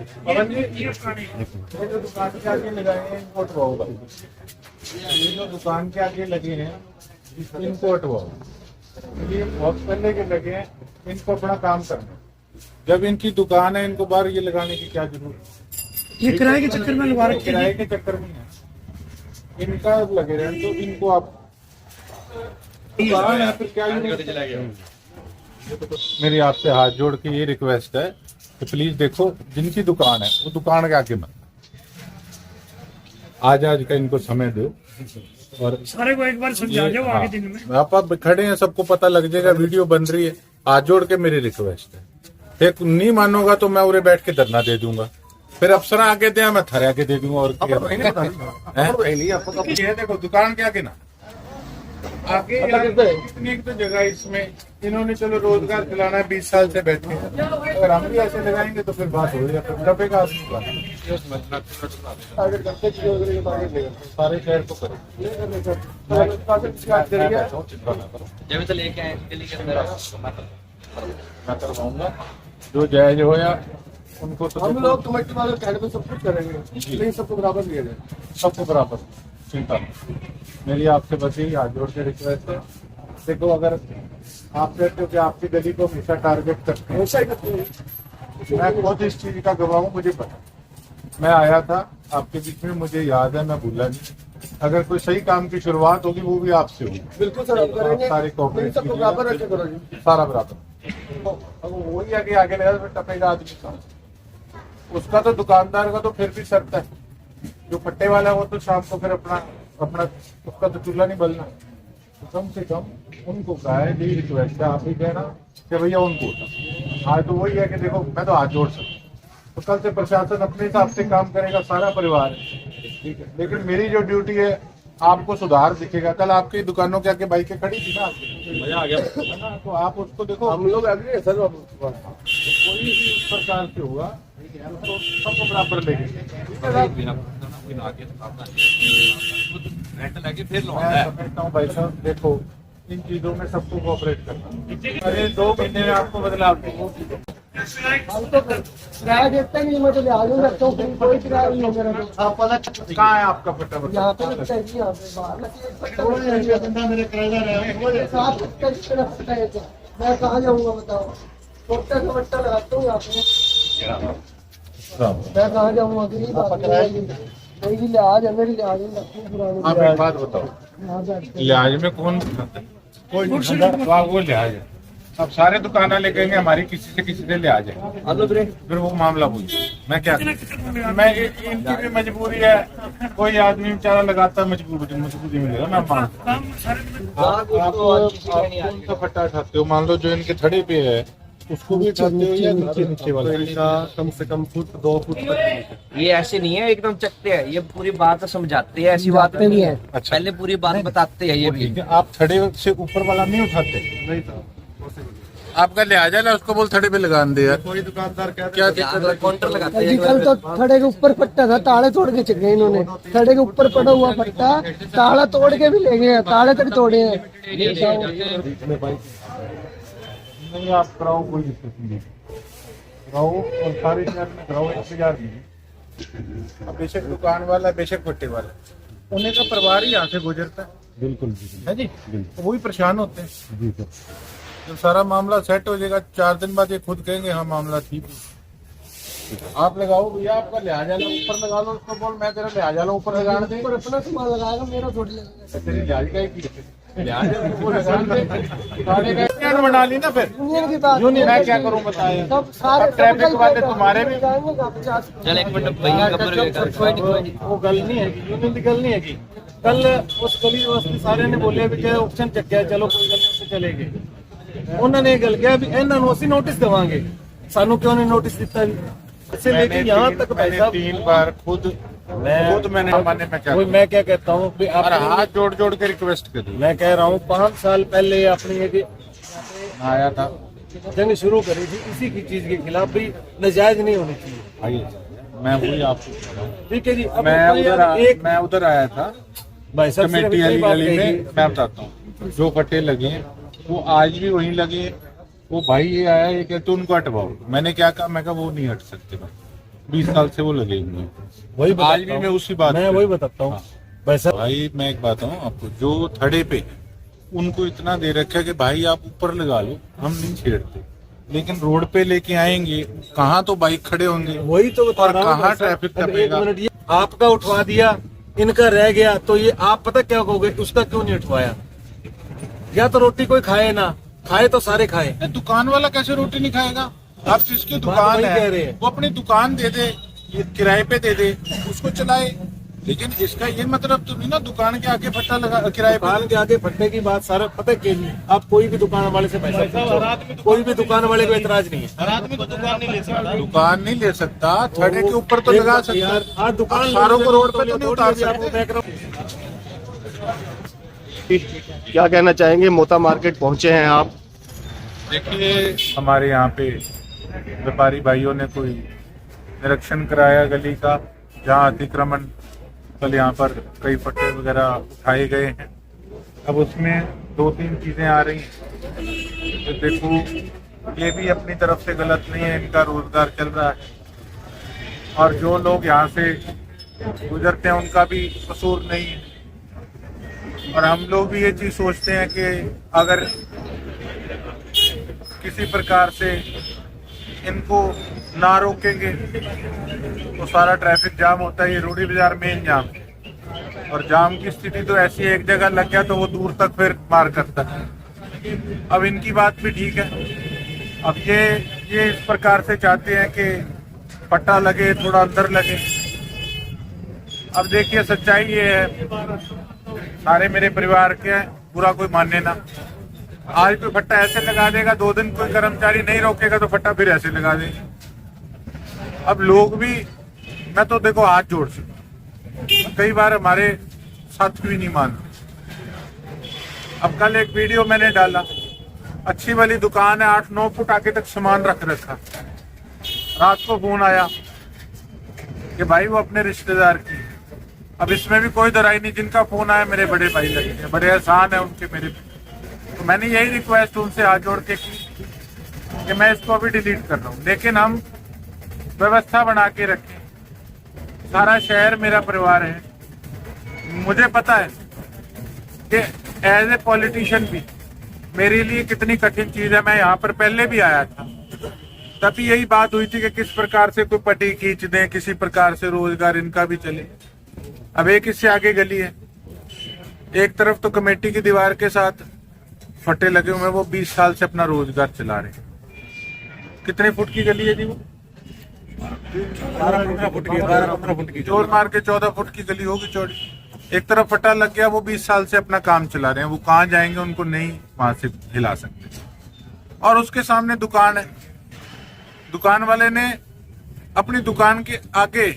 पवन जी, ये जो दुकान के आगे लगाए हैं इनको हटवाओ भाई। ये जो दुकान के आगे लगे हैं इनको हटवाओ। ये बहुत पहले के लगे हैं, इनको अपना काम करना। जब इनकी दुकान है इनको बाहर ये लगाने की क्या जरूरत है? ये किराए के चक्कर में लगा रखे किराए के चक्कर में है, इनका लगे रहे तो इनको आप दुकान है फिर क्या मेरी आपसे हाथ जोड़ के ये रिक्वेस्ट है कि प्लीज देखो जिनकी दुकान है वो दुकान के आगे मत आज का इनको समय दो और सारे को एक बार समझा जाओ आगे दिन में। आप खड़े हैं सबको पता लग जाएगा, वीडियो बन रही है। हाथ जोड़ के मेरी रिक्वेस्ट है, एक नहीं मानोगा तो मैं उरे बैठ के धरना दे दूंगा, फिर अफसर आके दे मैं थरे आके दे दूंगा। और क्या देखो दुकान के आगे ना आगे इतनी तो जगह इसमें इन्होंने चलो रोजगार दिलाना है, 20 साल से बैठे हैं। अगर हम भी ऐसे लगाएंगे तो फिर बात हो जाएगी, दबेगा आदमी का। सारे शहर को करें मैं करवाऊंगा जो जायज होया उनको। तो हम लोग कमेटी वाले कहने पे सब कुछ करेंगे, लेकिन सबको बराबर दिया जाए, सबको बराबर चिंता नहीं। मेरी आपसे बस यही हाथ जोड़ के रिक्वेस्ट है। देखो अगर आप कहते हो कि आपकी गली को हमेशा टारगेट करते हैं, हमेशा ही करते हैं। मैं खुद इस चीज का गवाह हूँ, मुझे पता। मैं आया था आपके बीच में, मुझे याद है, मैं भूला नहीं। अगर कोई सही काम की शुरुआत होगी वो भी आपसे होगी। बिल्कुल सर, हम करेंगे। सारे कोऑपरेट सबको बराबर रखे करो जी, सारा बराबर। अब वही आगे आगे लगा तो टपेगा आदमी का, उसका तो दुकानदार का तो फिर भी शर्त है। जो पट्टे वाला है वो तो शाम को फिर अपना उसका तो चूल्हा नहीं बलना। तो कम से कम उनको कहा है, यही रिक्वेस्ट है, आप ही कहना कि भैया उनको होता। आज तो वही है कि देखो मैं तो हाथ जोड़ सकता, तो कल से प्रशासन अपने हिसाब से काम करेगा, सारा परिवार है, ठीक है। लेकिन मेरी जो ड्यूटी है आपको सुधार दिखेगा। कल आपकी दुकानों के आगे बाइकें खड़ी थी ना, मजा आ गया है ना, तो आप उसको देखो। हम लोग एग्री है सर। कोई भी उस प्रकार से होगा तो सबको बराबर लेंगे। मैं समझता हूँ भाई साहब, देखो इन चीजों में सबको कोऑपरेट करना। अरे 2 महीने में आपको बदलाव चाहिए। हम तो किराया देते नहीं, मैं तो लिहाज में रखता हूँ, कोई किराया नहीं है मेरा। तो कहाँ है आपका पट्टा? यहाँ पे लगता है जी, यहाँ पे बाहर मेरे किराएदार है। साफ पट्टा है क्या? मैं कहाँ जाऊँगा बताओ? छोटा सा पट्टा लगाता हूँ यहाँ पे, मैं कहाँ जाऊँगा? नहीं जी, लिहाज है मेरी, लिहाज में रखूँ पुरानी। आप एक बात बताओ, लिहाज में कौन कोई वो लिहाज है। अब सारे दुकान वाले कहेंगे हमारी किसी से लिहाज है, फिर वो मामला हुई। मैं क्या करूं? मैं इनकी भी मजबूरी है, कोई आदमी बेचारा लगाता है, मजबूरी मिलेगा। मैं मानता हूं आप कौन सा पट्टा उठाते हो? मान लो जो इनके थड़े पे है उसको भी उठाते हो या नीचे वाले का? कम से कम 2 फुट तक। ये ऐसे नहीं है एकदम चकते हैं, ये पूरी बात समझाते हैं, ऐसी बात नहीं है। अच्छा। पहले पूरी बात बताते हैं ये भी। आप थड़े से ऊपर वाला नहीं उठाते? नहीं था आपका लिहाज है ना, उसको बोल थड़े पे लगा दे यार। कोई दुकानदार क्या क्या दिक्कत है? काउंटर लगाते जी, कल तो थड़े के ऊपर पट्टा था, ताले तोड़ के चले इन्होंने। थड़े के ऊपर पड़ा हुआ पट्टा ताला तोड़ के भी ले गए, ताले तक तोड़े हैं। नहीं आप कराओ, कोई दिक्कत नहीं कराओ, और सारे शहर में कराओ, इंतजार नहीं। अब बेशक दुकान वाला बेशक पट्टे वाला, उन्हें का परिवार ही यहाँ से गुजरता है। बिल्कुल है जी, तो वही परेशान होते हैं जी सर। जब सारा मामला सेट हो जाएगा 4 दिन बाद ये खुद कहेंगे हाँ मामला ठीक है। आप लगाओ भैया, आपका लिहाजा लो ऊपर लगा लो, उसको बोल मैं तेरा लिहाजा लो ऊपर लगा दे। ऊपर अपना सामान लगाएगा, मेरा थोड़ी लगेगा। तेरी लिहाज का ही बना ली ना, फिर यूनियन की बात यूं नहीं, मैं क्या करूं बताया। सब सारे ट्रैफिक वाले तुम्हारे भी जाएंगे कहाँ 50। चल एक मिनट भैया वो गल नहीं है, यूनियन की गल नहीं है कि कल उस गली वास्ते सारे ने बोले भी कि ऑप्शन चक्या, चलो कोई गल नहीं, उससे चले गए। उन्होंने गल किया भी इन्होंने उसी नोटिस देवांगे, सानू क्यों नहीं नोटिस दिता? इससे लेके यहाँ तक भाई साहब 3 बार खुद मैंने माने में क्या मैं क्या कहता हूँ कि और हाथ जोड़ जोड़ के रिक्वेस्ट कर दी। मैं कह रहा हूँ 5 साल पहले अपनी एक आया था, जंग शुरू करी थी इसी की चीज के खिलाफ भी, नाजायज नहीं होनी चाहिए। आइए मैं वही आपको कह रहा हूँ। ठीक है जी। अब मैं उधर आया था भाई साहब कमेटी वाली गली में। मैं बताता हूँ जो पट्टे लगे हैं वो आज भी वहीं लगे। वो भाई ये आया, ये कहते उनको हटवाओ। मैंने क्या कहा, मैं कहा वो नहीं हट सकते भाई, 20 साल से वो लगे हुए हैं। वही आज भी मैं उसी बात मैं पे वही हूँ। बताता हूँ हाँ। वैसा भाई मैं एक बात हूँ आपको, जो थड़े पे है उनको इतना दे रखा है कि भाई आप ऊपर लगा लो, हम नहीं छेड़ते, लेकिन रोड पे लेके आएंगे कहाँ तो बाइक खड़े होंगे वही तो बता और रहा हूँ कहाँ भाई साहब। ट्रैफिक अब एक टपेगा। मिनट, ये आपका उठवा दिया, इनका रह गया, तो ये आप पता क्या कहोगे, उसका क्यों नहीं उठवाया? या तो रोटी कोई खाए ना खाए तो सारे खाए। दुकान वाला कैसे रोटी नहीं खाएगा? आप जिसकी बात दुकान वही कह रहे है हैं। वो अपनी दुकान दे दे, ये किराए पे दे दे, उसको चलाए। लेकिन इसका ये मतलब तो नहीं ना दुकान के आगे फट्टा लगा किराए पे। दुकान के आगे फटने की बात सारा पता है नहीं, आप कोई भी दुकान वाले से पैसा पूछो, कोई भी दुकान वाले को एतराज नहीं है। दुकान नहीं ले सकता, थड़े के ऊपर तो लगा सकता यार, है। आज दुकान अब सारों को रोड पे तो नहीं उतार सकते। क्या कहना चाहेंगे? मोता मार्केट पहुंचे हैं आप। देखिए, हमारे यहाँ पे व्यापारी भाइयों ने कोई निरीक्षण कराया गली का, जहाँ अतिक्रमण कल यहाँ पर कई फट्टे वगैरह उठाए गए हैं। अब उसमें 2-3 चीजें आ रही हैं। तो देखो, ये भी अपनी तरफ से गलत नहीं है, इनका रोजगार चल रहा है और जो लोग यहाँ से गुजरते हैं उनका भी कसूर नहीं है। और हम लोग भी ये चीज सोचते हैं कि अगर किसी प्रकार से इनको ना रोकेंगे तो सारा ट्रैफिक जाम होता है। ये रोडी बाजार मेन जाम है और जाम की स्थिति तो ऐसी है, एक जगह लग गया तो वो दूर तक फिर मार करता है। अब इनकी बात भी ठीक है। अब ये इस प्रकार से चाहते हैं कि पट्टा लगे, थोड़ा अंदर लगे। अब देखिए, सच्चाई ये है, सारे मेरे परिवार के हैं, बुरा कोई माने ना। आज कोई फट्टा ऐसे लगा देगा, 2 दिन कोई कर्मचारी नहीं रोकेगा तो फट्टा फिर ऐसे लगा देगा। अब लोग भी, मैं तो देखो हाथ जोड़ सकता, कई बार हमारे साथ भी नहीं मानते। अब कल एक वीडियो मैंने डाला, अच्छी वाली दुकान है, 8-9 फुट आगे तक सामान रख रखा। रात को फोन आया कि भाई वो अपने रिश्तेदार की। अब इसमें भी कोई दराई नहीं, जिनका फोन आया मेरे बड़े भाई लगते हैं, बड़े एहसान है उनके मेरे पे। तो मैंने यही रिक्वेस्ट उनसे हाथ जोड़ के की कि मैं इसको अभी डिलीट कर रहा हूँ, लेकिन हम व्यवस्था बना के रखें। सारा शहर मेरा परिवार है। मुझे पता है कि एज ए पॉलिटिशियन भी मेरे लिए कितनी कठिन चीज है। मैं यहाँ पर पहले भी आया था, तभी यही बात हुई थी कि किस प्रकार से कोई पट्टी खींच दें, किसी प्रकार से रोजगार इनका भी चले। अब एक इससे आगे गली है, एक तरफ तो कमेटी की दीवार के साथ फटे लगे हुए हैं, वो 20 साल से अपना रोजगार चला रहे हैं। कितने फुट की गली है जी? वो 12-15 फुट की, 12-15 फुट की, जोर मार के 14 फुट की गली होगी चौड़ी। एक तरफ फटा लग गया, वो 20 साल से अपना काम चला रहे हैं। वो कहाँ जाएंगे, उनको नहीं वहां से हिला सकते। और उसके सामने दुकान है, दुकान वाले ने अपनी दुकान के आगे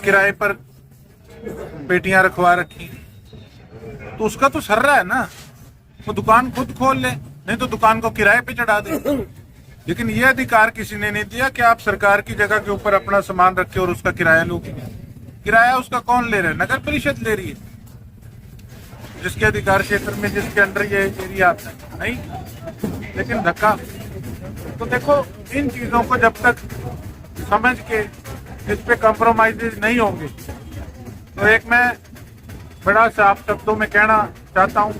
किराए पर पेटियां रखवा रखी, तो उसका तो सर रहा है ना, वो दुकान खुद खोल ले, नहीं तो दुकान को किराए पे चढ़ा दे। लेकिन ये अधिकार किसी ने नहीं दिया कि आप सरकार की जगह के ऊपर अपना सामान रखे और उसका किराया लो। किराया उसका कौन ले रहा है? नगर परिषद ले रही है, जिसके अधिकार क्षेत्र में, जिसके अंडर ये एरिया आता है। नहीं, लेकिन धक्का। तो देखो, इन चीजों को जब तक समझ के इस पे कॉम्प्रोमाइज नहीं होंगे, तो एक मैं बड़ा साफ शब्दों में कहना चाहता हूं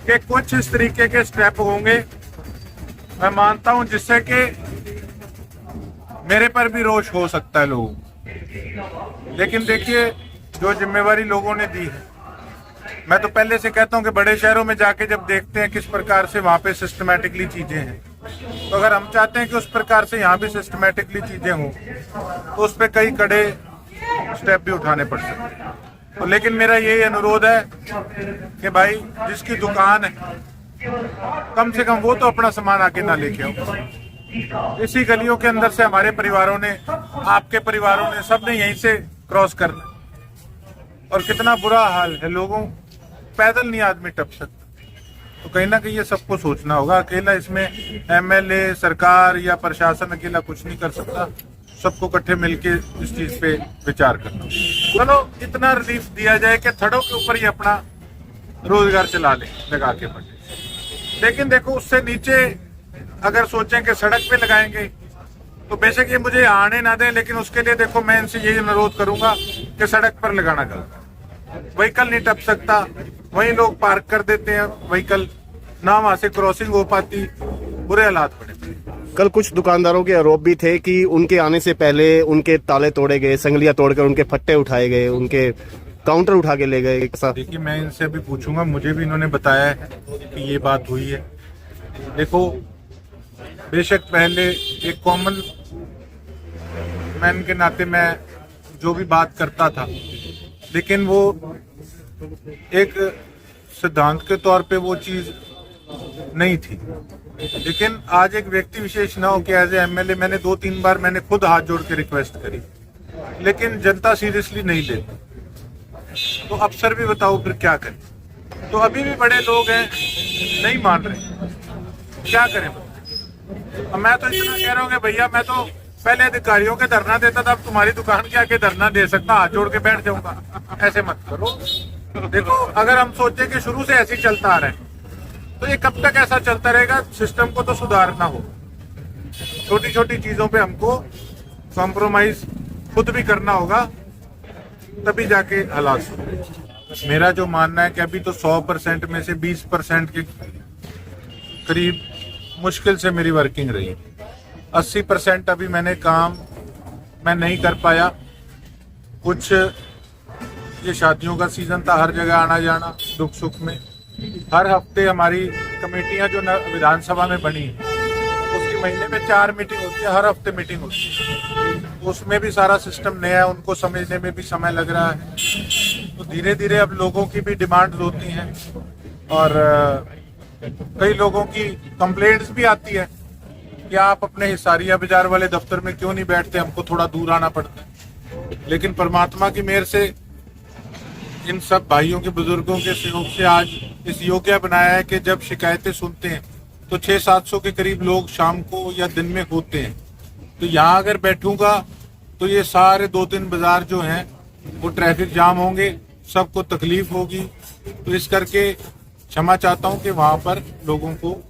कि कुछ इस तरीके के स्टेप होंगे, मैं मानता हूं, जिससे कि मेरे पर भी रोष हो सकता है लोगों। लेकिन देखिए, जो जिम्मेवारी लोगों ने दी है, मैं तो पहले से कहता हूं कि बड़े शहरों में जाके जब देखते हैं किस प्रकार से वहां पे सिस्टमैटिकली चीजें हैं, तो अगर हम चाहते हैं कि उस प्रकार से यहाँ भी सिस्टमैटिकली चीजें हों, तो उस पर कई कड़े स्टेप भी उठाने पड़ सकते हैं। तो लेकिन मेरा यही अनुरोध है कि भाई, जिसकी दुकान है, कम से कम वो तो अपना सामान आके ना लेके आओ। इसी गलियों के अंदर से हमारे परिवारों ने, आपके परिवारों ने, सब ने यहीं से क्रॉस करना। और कितना बुरा हाल है, लोगों, पैदल नहीं आदमी टप सकता। तो कहीं ना कहीं ये सबको सोचना होगा। अकेला इसमें एमएलए, सरकार या प्रशासन अकेला कुछ नहीं कर सकता। सबको इकट्ठे मिलके इस चीज पे विचार करना। चलो, इतना रिलीफ दिया जाए कि थड़ों के ऊपर ही अपना रोजगार चला ले, लगा के पड़े। लेकिन देखो, उससे नीचे अगर सोचें कि सड़क पे लगाएंगे, तो बेशक ये मुझे आने ना दें, लेकिन उसके लिए देखो मैं इनसे यही अनुरोध करूंगा कि सड़क पर लगाना गलत, व्हीकल नहीं टप सकता, वहीं लोग पार्क कर देते हैं व्हीकल, ना वहां से क्रॉसिंग हो पाती, बुरे हालात पड़े। कल कुछ दुकानदारों के आरोप भी थे कि उनके आने से पहले उनके ताले तोड़े गए, संगलियां तोड़कर उनके फट्टे उठाए गए, उनके काउंटर उठा के ले गए। ऐसा देखिए मैं इनसे भी पूछूंगा, मुझे भी इन्होंने बताया है कि ये बात हुई है। देखो बेशक पहले एक कॉमन मैन के नाते मैं जो भी बात करता था, लेकिन वो एक सिद्धांत के तौर पे वो चीज नहीं थी। लेकिन आज एक व्यक्ति विशेष ना हो कि एज ए एमएलए मैंने 2-3 बार मैंने खुद हाथ जोड़ के रिक्वेस्ट करी, लेकिन जनता सीरियसली नहीं लेती, तो अफसर भी बताओ फिर क्या करें। तो अभी भी बड़े लोग हैं नहीं मान रहे, क्या करें। अब मैं तो इतना कह रहा हूँ कि भैया मैं तो पहले अधिकारियों के धरना देता था, अब तुम्हारी दुकान के आके धरना दे सकता, हाथ जोड़ के बैठ जाऊंगा, ऐसे मत करो। देखो अगर हम सोचे कि शुरू से ऐसे ही चलता आ रहा है तो ये कब तक ऐसा चलता रहेगा। सिस्टम को तो सुधारना हो, छोटी छोटी चीजों पे हमको कॉम्प्रोमाइज खुद भी करना होगा, तभी जाके हालात सुधरेंगे। मेरा जो मानना है कि अभी तो 100% में से 20% के करीब मुश्किल से मेरी वर्किंग रही, 80% अभी मैंने काम मैं नहीं कर पाया। कुछ ये शादियों का सीजन था, हर जगह आना जाना, दुख सुख में हर हफ्ते हमारी कमेटियां जो विधानसभा में बनी उसकी महीने में 4 मीटिंग होती है, हर हफ्ते मीटिंग होती है, उसमें भी सारा सिस्टम नया है, उनको समझने में भी समय लग रहा है। तो धीरे धीरे अब लोगों की भी डिमांड्स होती हैं और कई लोगों की कंप्लेंट्स भी आती है कि आप अपने हिसारिया बाजार वाले दफ्तर में क्यों नहीं बैठते, हमको थोड़ा दूर आना पड़ता है। लेकिन परमात्मा की मेहर से इन सब भाइयों के बुजुर्गों के सहयोग से आज इस योग्य बनाया है कि जब शिकायतें सुनते हैं तो 600-700 के करीब लोग शाम को या दिन में होते हैं। तो यहाँ अगर बैठूंगा तो ये सारे 2-3 बाजार जो हैं वो ट्रैफिक जाम होंगे, सबको तकलीफ होगी। तो इस करके क्षमा चाहता हूँ कि वहाँ पर लोगों को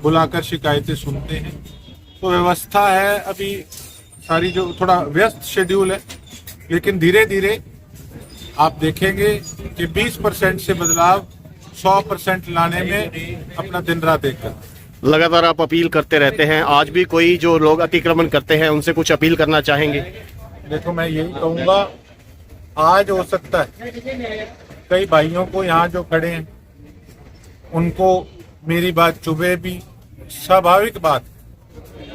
बुलाकर शिकायतें सुनते हैं। तो व्यवस्था है अभी सारी जो थोड़ा व्यस्त शेड्यूल है, लेकिन धीरे धीरे आप देखेंगे कि 20% से बदलाव 100% लाने में अपना दिन रात एक करते। लगातार आप अपील करते रहते हैं, आज भी कोई जो लोग अतिक्रमण करते हैं उनसे कुछ अपील करना चाहेंगे? देखो मैं यही कहूंगा, आज हो सकता है कई भाइयों को यहाँ जो खड़े हैं उनको मेरी बात चुभे भी, स्वाभाविक बात।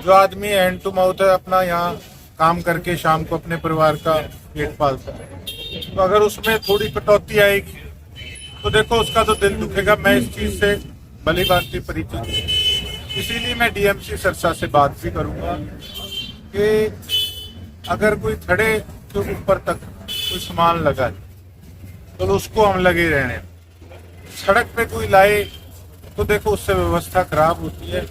जो आदमी हैंड टू माउथ है, अपना यहाँ काम करके शाम को अपने परिवार का पेट पालता है, तो अगर उसमें थोड़ी कटौती आएगी तो देखो उसका तो दिल दुखेगा। मैं इस चीज से भली भांति परिचित हूँ, इसीलिए मैं डीएमसी सरसा से बात भी करूंगा कि अगर कोई खड़े तो ऊपर तक कोई सामान लगाए तो उसको हम लगे रहने, सड़क पे कोई लाए तो देखो उससे व्यवस्था खराब होती है,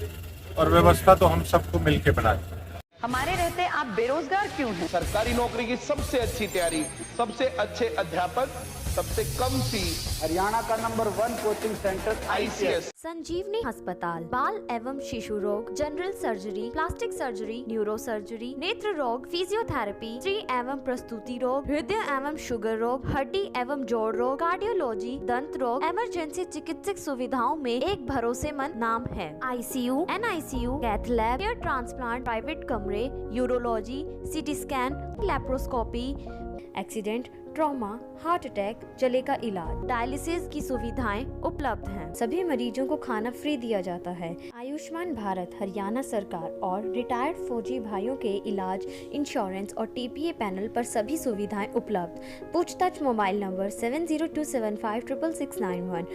और व्यवस्था तो हम सबको मिलके बनाते हैं। हमारे रहते आप बेरोजगार क्यों हैं? सरकारी नौकरी की सबसे अच्छी तैयारी, सबसे अच्छे अध्यापक, सबसे कम फीस, हरियाणा का नंबर 1 कोचिंग सेंटर ICS। संजीवनी अस्पताल बाल एवं शिशु रोग, general surgery, plastic surgery, neuro surgery, नेत्र रोग, फिजियोथेरेपी, स्त्री एवं प्रस्तुति रोग, हृदय एवं शुगर रोग, हड्डी एवं जोड़ रोग, कार्डियोलॉजी, दंत रोग, इमरजेंसी चिकित्सक सुविधाओं में एक भरोसेमंद नाम है। ICU, NICU, cath lab, hair transplant, private कमरे, urology, CT scan, laparoscopy, accident, trauma, heart attack, जले का इलाज, डायलिसिस की सुविधाएं उपलब्ध हैं। सभी मरीजों को खाना फ्री दिया जाता है। आयुष्मान भारत हरियाणा सरकार और रिटायर्ड फौजी भाइयों के इलाज, इंश्योरेंस और TPA पैनल पर सभी सुविधाएं उपलब्ध। पूछताछ मोबाइल नंबर 7027566691